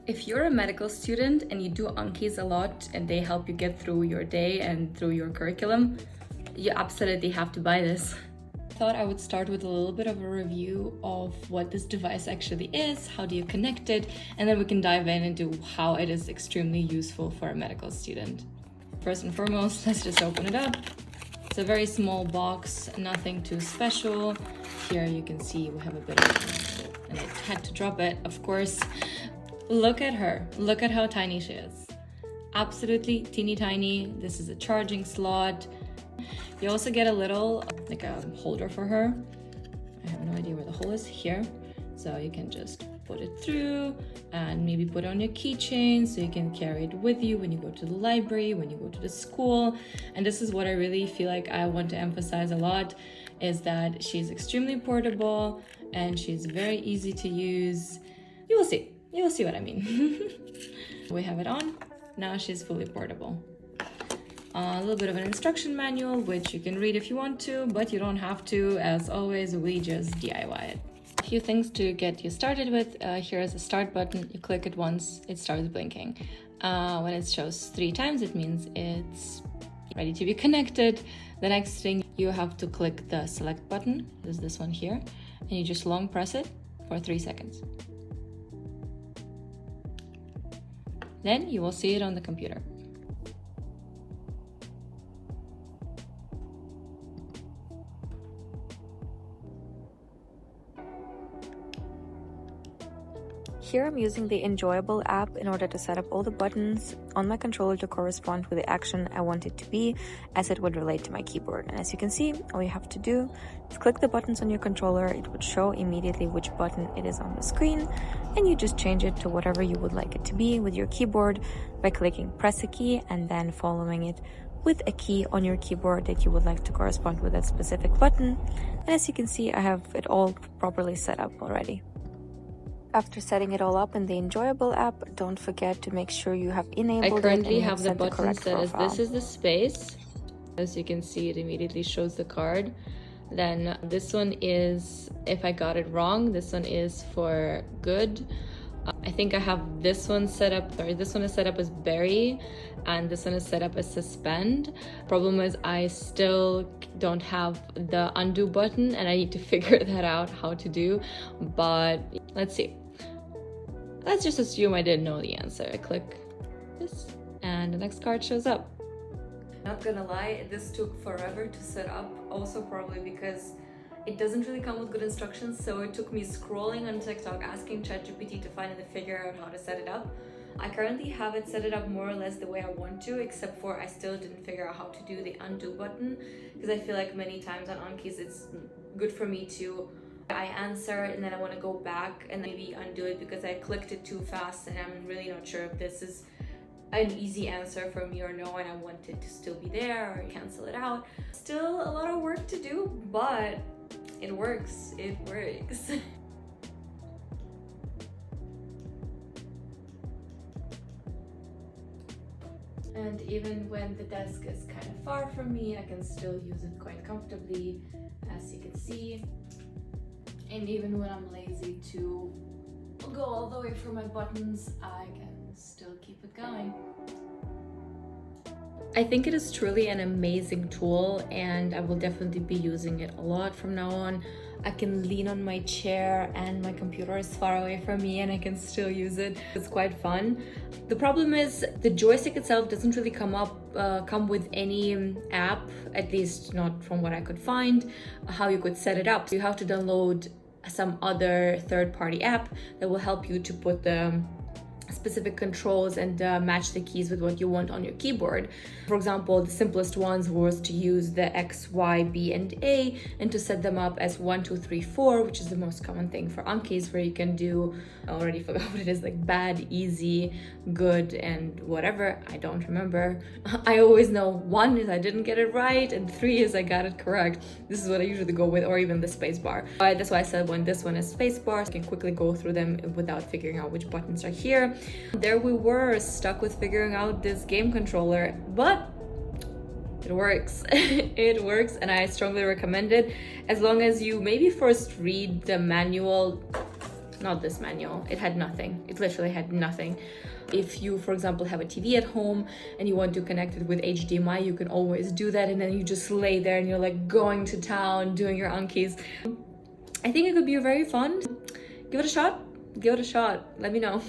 If you're a medical student and you do Ankis a lot and they help you get through your day and through your curriculum, you absolutely have to buy this. I thought I would start with a little bit of a review of what this device actually is, how do you connect it, and then we can dive in into how it is extremely useful for a medical student. First and foremost, let's just open it up. It's a very small box, nothing too special. Here you can see we have a bit of, and I had to drop it, of course. Look at her, look at how tiny she is. Absolutely teeny tiny. This is a charging slot. You also get a little, like a holder for her. I have no idea where the hole is, here. So you can just put it through and maybe put on your keychain so you can carry it with you when you go to the library, when you go to the school. And this is what I really feel like I want to emphasize a lot, is that she's extremely portable and she's very easy to use. You will see what I mean. We have it on, now she's fully portable. A little bit of an instruction manual, which you can read if you want to, but you don't have to. As always, we just DIY it. A few things to get you started with. Here is the start button. You click it once, it starts blinking. When it shows 3 times, it means it's ready to be connected. The next thing, you have to click the select button. There's this one here, and you just long press it for 3 seconds. Then you will see it on the computer. Here I'm using the Enjoyable app in order to set up all the buttons on my controller to correspond with the action I want it to be, as it would relate to my keyboard. And as you can see, all you have to do is click the buttons on your controller. It would show immediately which button it is on the screen, and you just change it to whatever you would like it to be with your keyboard by clicking press a key and then following it with a key on your keyboard that you would like to correspond with that specific button. And as you can see, I have it all properly set up already. After setting it all up in the Enjoyable app, don't forget to make sure you have enabled it. I currently have the button set as this is the space. As you can see, it immediately shows the card. Then this one is, if I got it wrong, this one is for good. I think I have this one set up, this one is set up as bury, and this one is set up as suspend. Problem is I still don't have the undo button, and I need to figure that out how to do, but let's see. Let's just assume I didn't know the answer. I click this and the next card shows up. Not gonna lie, this took forever to set up, also probably because it doesn't really come with good instructions, so it took me scrolling on TikTok asking ChatGPT to finally figure out how to set it up. I currently have it set it up more or less the way I want to, except for I still didn't figure out how to do the undo button, because I feel like many times on Ankis it's good for me to I answer and then I want to go back and maybe undo it because I clicked it too fast, and I'm really not sure if this is an easy answer for me or no, and I want it to still be there or cancel it out. Still a lot of work to do, but it works. It works. And even when the desk is kind of far from me, I can still use it quite comfortably, as you can see. And even when I'm lazy to go all the way through my buttons, I can still keep it going. I think it is truly an amazing tool, and I will definitely be using it a lot from now on. I can lean on my chair and my computer is far away from me and I can still use it. It's quite fun. The problem is the joystick itself doesn't really come with any app, at least not from what I could find, how you could set it up. So you have to download some other third-party app that will help you to put the specific controls and match the keys with what you want on your keyboard. For example, the simplest ones was to use the X, Y, B, and A, and to set them up as 1, 2, 3, 4, which is the most common thing for Ankis, where you can do, I already forgot what it is, like bad, easy, good, and whatever. I don't remember. I always know 1 is I didn't get it right, and 3 is I got it correct. This is what I usually go with, or even the space bar. That's why I said when this one is space bar, so I can quickly go through them without figuring out which buttons are here. There we were, stuck with figuring out this game controller, but it works. It works, and I strongly recommend it, as long as you maybe first read the manual not this manual. It had nothing. It literally had nothing. If you, for example, have a TV at home and you want to connect it with HDMI, you can always do that, and then you just lay there and you're like going to town doing your Unkis. I think it could be very fun. Give it a shot. Give it a shot. Let me know.